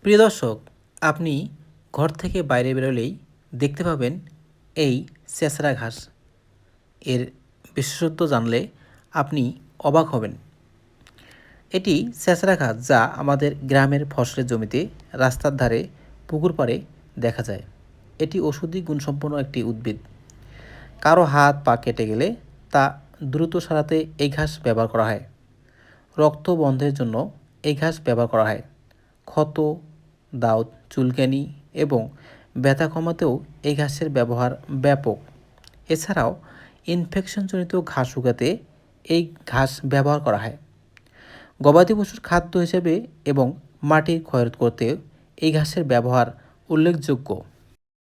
প্রিয় দর্শক, আপনি ঘর থেকে বাইরে বেরোলেই দেখতে পাবেন এই ছেঁচড়া ঘাস। এর বিশেষত্ব জানলে আপনি অবাক হবেন। এটি ছেঁচড়া ঘাস যা আমাদের গ্রামের ফসলের জমিতে, রাস্তার ধারে, পুকুর পাড়ে দেখা যায়। এটি ঔষধি গুণসম্পন্ন একটি উদ্ভিদ। কারো হাত পা কেটে গেলে তা দ্রুত সারাতে এই ঘাস ব্যবহার করা হয়। রক্ত বন্ধের জন্য এই ঘাস ব্যবহার করা হয়। ক্ষত, দাউদ, চুলকানি এবং ব্যথা কমাতেও এই ঘাসের ব্যবহার ব্যাপক। এছাড়াও ইনফেকশনজনিত ঘা শুকাতে এই ঘাস ব্যবহার করা হয়। গবাদি পশুর খাদ্য হিসেবে এবং মাটির ক্ষয় রোধ করতে এই ঘাসের ব্যবহার উল্লেখযোগ্য।